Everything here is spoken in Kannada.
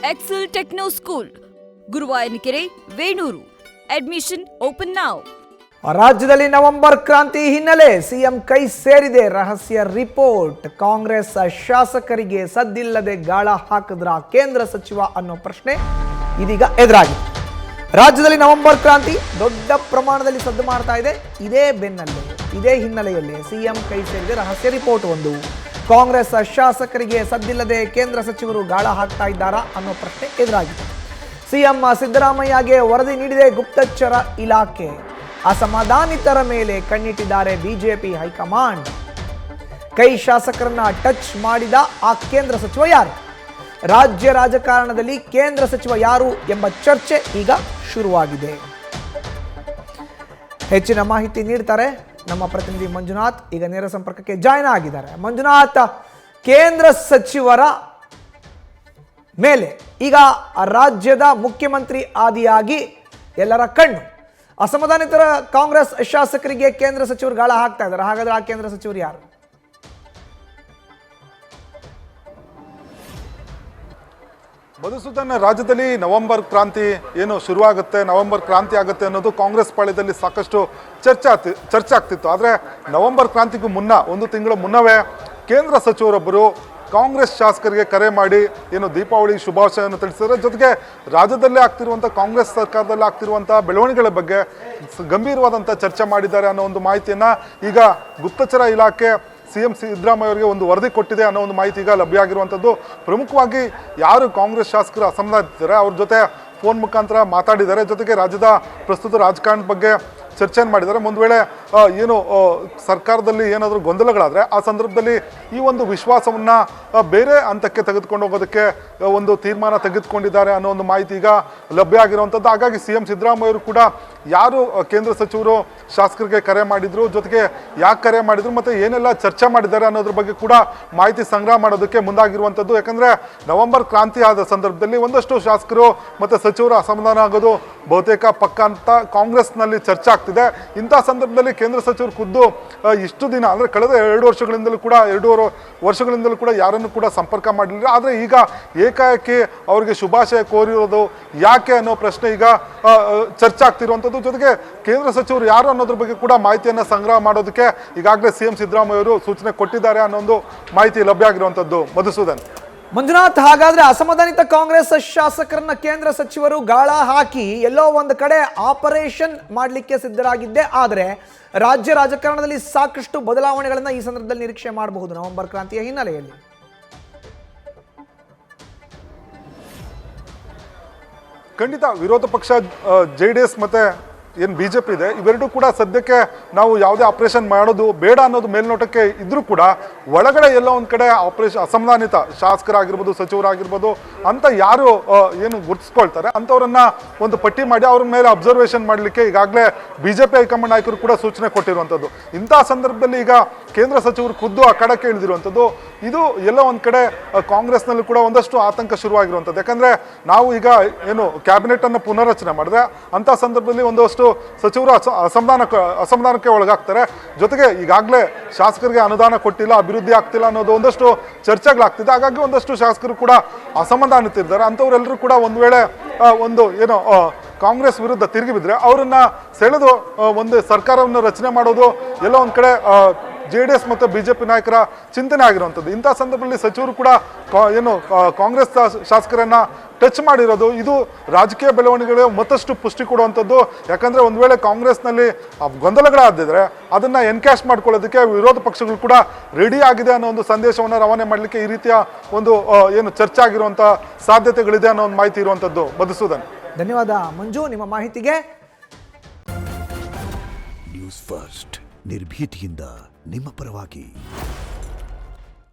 Excel techno school, Guruvayanakere, Venur. Admission open now. ರಾಜ್ಯದಲ್ಲಿ ನವೆಂಬರ್ ಕ್ರಾಂತಿ ಹಿನ್ನೆಲೆ ಸಿಎಂ ಕೈ ಸೇರಿದೆ ರಹಸ್ಯ ರಿಪೋರ್ಟ್. ಕಾಂಗ್ರೆಸ್ ಶಾಸಕರಿಗೆ ಸದ್ದಿಲ್ಲದೆ ಗಾಳ ಹಾಕಿದ್ರ ಕೇಂದ್ರ ಸಚಿವ ಅನ್ನೋ ಪ್ರಶ್ನೆ ಇದೀಗ ಎದುರಾಗಿದೆ. ರಾಜ್ಯದಲ್ಲಿ ನವೆಂಬರ್ ಕ್ರಾಂತಿ ದೊಡ್ಡ ಪ್ರಮಾಣದಲ್ಲಿ ಸದ್ದು ಮಾಡ್ತಾ ಇದೆ. ಇದೇ ಹಿನ್ನೆಲೆಯಲ್ಲಿ ಸಿಎಂ ಕೈ ಸೇರಿದೆ ರಹಸ್ಯ ರಿಪೋರ್ಟ್ ಒಂದು. ಕಾಂಗ್ರೆಸ್ ಶಾಸಕರಿಗೆ ಸದ್ದಿಲ್ಲದೆ ಕೇಂದ್ರ ಸಚಿವರು ಗಾಳ ಹಾಕ್ತಾ ಇದ್ದಾರಾ ಅನ್ನೋ ಪ್ರಶ್ನೆ ಎದುರಾಗಿದೆ. ಸಿಎಂ ಸಿದ್ದರಾಮಯ್ಯಗೆ ವರದಿ ನೀಡಿದೆ ಗುಪ್ತಚರ ಇಲಾಖೆ. ಅಸಮಾಧಾನಿತರ ಮೇಲೆ ಕಣ್ಣಿಟ್ಟಿದ್ದಾರೆ ಬಿಜೆಪಿ ಹೈಕಮಾಂಡ್. ಕೈ ಶಾಸಕರನ್ನ ಟಚ್ ಮಾಡಿದ ಆ ಕೇಂದ್ರ ಸಚಿವ ಯಾರು? ರಾಜ್ಯ ರಾಜಕಾರಣದಲ್ಲಿ ಕೇಂದ್ರ ಸಚಿವ ಯಾರು ಎಂಬ ಚರ್ಚೆ ಈಗ ಶುರುವಾಗಿದೆ. ಹೆಚ್ಚಿನ ಮಾಹಿತಿ ನೀಡ್ತಾರೆ ನಮ್ಮ ಪ್ರತಿನಿಧಿ ಮಂಜುನಾಥ್. ಈಗ ನೇರ ಸಂಪರ್ಕಕ್ಕೆ ಜಾಯ್ನ್ ಆಗಿದ್ದಾರೆ. ಮಂಜುನಾಥ್, ಕೇಂದ್ರ ಸಚಿವರ ಮೇಲೆ ಈಗ ರಾಜ್ಯದ ಮುಖ್ಯಮಂತ್ರಿ ಆದಿಯಾಗಿ ಎಲ್ಲರ ಕಣ್ಣು. ಅಸಮಾಧಾನಿತರ ಕಾಂಗ್ರೆಸ್ ಶಾಸಕರಿಗೆ ಕೇಂದ್ರ ಸಚಿವರು ಗಾಳ ಹಾಕ್ತಾ ಇದ್ದಾರೆ. ಹಾಗಾದ್ರೆ ಆ ಕೇಂದ್ರ ಸಚಿವರು ಯಾರು? ಮಧುಸೂದನ್, ರಾಜ್ಯದಲ್ಲಿ ನವೆಂಬರ್ ಕ್ರಾಂತಿ ಏನು ಶುರುವಾಗುತ್ತೆ, ನವೆಂಬರ್ ಕ್ರಾಂತಿ ಆಗುತ್ತೆ ಅನ್ನೋದು ಕಾಂಗ್ರೆಸ್ ಪಾಳ್ಯದಲ್ಲಿ ಸಾಕಷ್ಟು ಚರ್ಚೆ ಆಗ್ತಿತ್ತು. ಆದರೆ ನವೆಂಬರ್ ಕ್ರಾಂತಿಗೂ ಮುನ್ನ, ಒಂದು ತಿಂಗಳ ಮುನ್ನವೇ ಕೇಂದ್ರ ಸಚಿವರೊಬ್ಬರು ಕಾಂಗ್ರೆಸ್ ಶಾಸಕರಿಗೆ ಕರೆ ಮಾಡಿ ಏನು ದೀಪಾವಳಿ ಶುಭಾಶಯವನ್ನು ತಿಳಿಸಿದ್ದಾರೆ. ಜೊತೆಗೆ ರಾಜ್ಯದಲ್ಲೇ ಆಗ್ತಿರುವಂಥ ಕಾಂಗ್ರೆಸ್ ಸರ್ಕಾರದಲ್ಲಿ ಆಗ್ತಿರುವಂಥ ಬೆಳವಣಿಗೆಗಳ ಬಗ್ಗೆ ಗಂಭೀರವಾದಂಥ ಚರ್ಚೆ ಮಾಡಿದ್ದಾರೆ ಅನ್ನೋ ಒಂದು ಮಾಹಿತಿಯನ್ನು ಈಗ ಗುಪ್ತಚರ ಇಲಾಖೆ ಸಿಎಂ ಸಿದ್ದರಾಮಯ್ಯ ಅವರಿಗೆ ಒಂದು ವರದಿ ಕೊಟ್ಟಿದೆ ಅನ್ನೋ ಒಂದು ಮಾಹಿತಿ ಈಗ ಲಭ್ಯ ಆಗಿರುವಂಥದ್ದು. ಪ್ರಮುಖವಾಗಿ ಯಾರು ಕಾಂಗ್ರೆಸ್ ಶಾಸಕರು ಅಸಮಾಧಾನಿದ್ದಾರೆ ಅವ್ರ ಜೊತೆ ಫೋನ್ ಮುಖಾಂತರ ಮಾತಾಡಿದ್ದಾರೆ. ಜೊತೆಗೆ ರಾಜ್ಯದ ಪ್ರಸ್ತುತ ರಾಜಕಾರಣದ ಬಗ್ಗೆ ಚರ್ಚೆಯನ್ನು ಮಾಡಿದ್ದಾರೆ. ಒಂದು ವೇಳೆ ಏನು ಸರ್ಕಾರದಲ್ಲಿ ಏನಾದರೂ ಗೊಂದಲಗಳಾದರೆ ಆ ಸಂದರ್ಭದಲ್ಲಿ ಈ ಒಂದು ವಿಶ್ವಾಸವನ್ನು ಬೇರೆ ಹಂತಕ್ಕೆ ತೆಗೆದುಕೊಂಡು ಹೋಗೋದಕ್ಕೆ ಒಂದು ತೀರ್ಮಾನ ತೆಗೆದುಕೊಂಡಿದ್ದಾರೆ ಅನ್ನೋ ಒಂದು ಮಾಹಿತಿ ಈಗ ಲಭ್ಯ ಆಗಿರುವಂಥದ್ದು. ಹಾಗಾಗಿ ಸಿಎಂ ಸಿದ್ದರಾಮಯ್ಯ ಅವರು ಕೂಡ ಯಾರು ಕೇಂದ್ರ ಸಚಿವರು ಶಾಸಕರಿಗೆ ಕರೆ ಮಾಡಿದ್ರು, ಜೊತೆಗೆ ಯಾಕೆ ಕರೆ ಮಾಡಿದ್ರು ಮತ್ತು ಏನೆಲ್ಲ ಚರ್ಚೆ ಮಾಡಿದ್ದಾರೆ ಅನ್ನೋದ್ರ ಬಗ್ಗೆ ಕೂಡ ಮಾಹಿತಿ ಸಂಗ್ರಹ ಮಾಡೋದಕ್ಕೆ ಮುಂದಾಗಿರುವಂಥದ್ದು. ಯಾಕಂದರೆ ನವೆಂಬರ್ ಕ್ರಾಂತಿ ಆದ ಸಂದರ್ಭದಲ್ಲಿ ಒಂದಷ್ಟು ಶಾಸಕರು ಮತ್ತು ಸಚಿವರು ಅಸಮಾಧಾನ ಆಗೋದು ಬಹುತೇಕ ಪಕ್ಕ ಅಂತ ಕಾಂಗ್ರೆಸ್ನಲ್ಲಿ ಚರ್ಚೆ ಆಗ್ತಿದೆ. ಇಂಥ ಸಂದರ್ಭದಲ್ಲಿ ಕೇಂದ್ರ ಸಚಿವರು ಖುದ್ದು ಇಷ್ಟು ದಿನ ಅಂದರೆ ಕಳೆದ 2 ವರ್ಷಗಳಿಂದಲೂ ಕೂಡ ಯಾರನ್ನು ಕೂಡ ಸಂಪರ್ಕ ಮಾಡಲಿಲ್ಲ. ಆದರೆ ಈಗ ಏಕಾಏಕಿ ಅವರಿಗೆ ಶುಭಾಶಯ ಕೋರಿರೋದು ಯಾಕೆ ಅನ್ನೋ ಪ್ರಶ್ನೆ ಈಗ ಚರ್ಚೆ ಆಗ್ತಿರುವಂಥದ್ದು. ಜೊತೆಗೆ ಕೇಂದ್ರ ಸಚಿವರು ಯಾರು ಅನ್ನೋದ್ರ ಬಗ್ಗೆ ಕೂಡ ಮಾಹಿತಿಯನ್ನು ಸಂಗ್ರಹ ಮಾಡೋದಕ್ಕೆ ಈಗಾಗಲೇ ಸಿಎಂ ಸಿದ್ದರಾಮಯ್ಯ ಅವರು ಸೂಚನೆ ಕೊಟ್ಟಿದ್ದಾರೆ ಅನ್ನೋ ಒಂದು ಮಾಹಿತಿ ಲಭ್ಯ ಆಗಿರುವಂಥದ್ದು. ಮಧುಸೂದನ್. ಮಂಜುನಾಥ್, ಹಾಗಾದ್ರೆ ಅಸಮಾಧಾನಿತ ಕಾಂಗ್ರೆಸ್ ಶಾಸಕರನ್ನ ಕೇಂದ್ರ ಸಚಿವರು ಗಾಳ ಹಾಕಿ ಎಲ್ಲೋ ಒಂದು ಕಡೆ ಆಪರೇಷನ್ ಮಾಡಲಿಕ್ಕೆ ಸಿದ್ಧರಾಗಿದ್ದೆ. ಆದರೆ ರಾಜ್ಯ ರಾಜಕಾರಣದಲ್ಲಿ ಸಾಕಷ್ಟು ಬದಲಾವಣೆಗಳನ್ನ ಈ ಸಂದರ್ಭದಲ್ಲಿ ನಿರೀಕ್ಷೆ ಮಾಡಬಹುದು ನವೆಂಬರ್ ಕ್ರಾಂತಿಯ ಹಿನ್ನೆಲೆಯಲ್ಲಿ. ಖಂಡಿತ ವಿರೋಧ ಪಕ್ಷ JDS ಮತ್ತೆ ಏನು BJP ಇದೆ, ಇವೆರಡೂ ಕೂಡ ಸದ್ಯಕ್ಕೆ ನಾವು ಯಾವುದೇ ಆಪರೇಷನ್ ಮಾಡೋದು ಬೇಡ ಅನ್ನೋದು ಮೇಲ್ನೋಟಕ್ಕೆ ಇದ್ರೂ ಕೂಡ ಒಳಗಡೆ ಎಲ್ಲ ಒಂದು ಕಡೆ ಆಪರೇಷನ್ ಅಸಮಾಧಾನಿತ ಶಾಸಕರಾಗಿರ್ಬೋದು, ಸಚಿವರಾಗಿರ್ಬೋದು ಅಂತ ಯಾರು ಏನು ಗುರುತಿಸ್ಕೊಳ್ತಾರೆ ಅಂಥವ್ರನ್ನ ಒಂದು ಪಟ್ಟಿ ಮಾಡಿ ಅವ್ರ ಮೇಲೆ ಅಬ್ಸರ್ವೇಷನ್ ಮಾಡಲಿಕ್ಕೆ ಈಗಾಗಲೇ BJP ಹೈಕಮಾಂಡ್ ನಾಯಕರು ಕೂಡ ಸೂಚನೆ ಕೊಟ್ಟಿರುವಂಥದ್ದು. ಇಂಥ ಸಂದರ್ಭದಲ್ಲಿ ಈಗ ಕೇಂದ್ರ ಸಚಿವರು ಖುದ್ದು ಆ ಕಡಕ್ಕೆ ಇಳಿದಿರುವಂಥದ್ದು. ಇದು ಎಲ್ಲ ಒಂದು ಕಡೆ ಕಾಂಗ್ರೆಸ್ನಲ್ಲೂ ಕೂಡ ಒಂದಷ್ಟು ಆತಂಕ ಶುರುವಾಗಿರುವಂಥದ್ದು. ಯಾಕಂದರೆ ನಾವು ಈಗ ಏನು ಕ್ಯಾಬಿನೆಟನ್ನು ಪುನರ್ರಚನೆ ಮಾಡಿದ್ರೆ ಅಂಥ ಸಂದರ್ಭದಲ್ಲಿ ಒಂದಷ್ಟು ಸಚಿವರು ಅಸಮಾಧಾನಕ್ಕೆ ಒಳಗಾಗ್ತಾರೆ. ಜೊತೆಗೆ ಈಗಾಗಲೇ ಶಾಸಕರಿಗೆ ಅನುದಾನ ಕೊಟ್ಟಿಲ್ಲ, ಅಭಿವೃದ್ಧಿ ಆಗ್ತಿಲ್ಲ ಅನ್ನೋದು ಒಂದಷ್ಟು ಚರ್ಚೆಗಳಾಗ್ತಿದೆ. ಹಾಗಾಗಿ ಒಂದಷ್ಟು ಶಾಸಕರು ಕೂಡ ಅಸಮಾಧಾನಿತಿದ್ದಾರೆ. ಅಂಥವರೆಲ್ಲರೂ ಕೂಡ ಒಂದು ವೇಳೆ ಒಂದು ಏನೋ ಕಾಂಗ್ರೆಸ್ ವಿರುದ್ಧ ತಿರುಗಿ ಬಿದ್ದರೆ ಅವರನ್ನು ಸೆಳೆದು ಒಂದು ಸರ್ಕಾರವನ್ನು ರಚನೆ ಮಾಡೋದು ಎಲ್ಲ ಒಂದು ಕಡೆ JDS ಮತ್ತು BJP ನಾಯಕರ ಚಿಂತನೆ ಆಗಿರುವಂಥದ್ದು. ಇಂಥ ಸಂದರ್ಭದಲ್ಲಿ ಸಚಿವರು ಕೂಡ ಏನು ಕಾಂಗ್ರೆಸ್ ಶಾಸಕರನ್ನು ಟಚ್ ಮಾಡಿರೋದು ಇದು ರಾಜಕೀಯ ಬೆಳವಣಿಗೆಗಳು ಮತ್ತಷ್ಟು ಪುಷ್ಟಿ ಕೊಡುವಂಥದ್ದು. ಯಾಕಂದರೆ ಒಂದು ವೇಳೆ ಕಾಂಗ್ರೆಸ್ನಲ್ಲಿ ಗೊಂದಲಗಳಾದಿದ್ರೆ ಅದನ್ನು ಎನ್ಕ್ಯಾಶ್ ಮಾಡ್ಕೊಳ್ಳೋದಕ್ಕೆ ವಿರೋಧ ಪಕ್ಷಗಳು ಕೂಡ ರೆಡಿ ಆಗಿದೆ ಅನ್ನೋ ಒಂದು ಸಂದೇಶವನ್ನು ರವಾನೆ ಮಾಡಲಿಕ್ಕೆ ಈ ರೀತಿಯ ಒಂದು ಏನು ಚರ್ಚೆ ಆಗಿರುವಂಥ ಸಾಧ್ಯತೆಗಳಿದೆ ಅನ್ನೋ ಒಂದು ಮಾಹಿತಿ ಇರುವಂಥದ್ದು. ಮಧುಸೂದನ್, ಧನ್ಯವಾದ ಮಂಜು ನಿಮ್ಮ ಮಾಹಿತಿಗೆ. ನ್ಯೂಸ್ ಫಸ್ಟ್ ನಿರ್ಭೀತಿಯಿಂದ ನಿಮ್ಮ ಪರವಾಗಿ.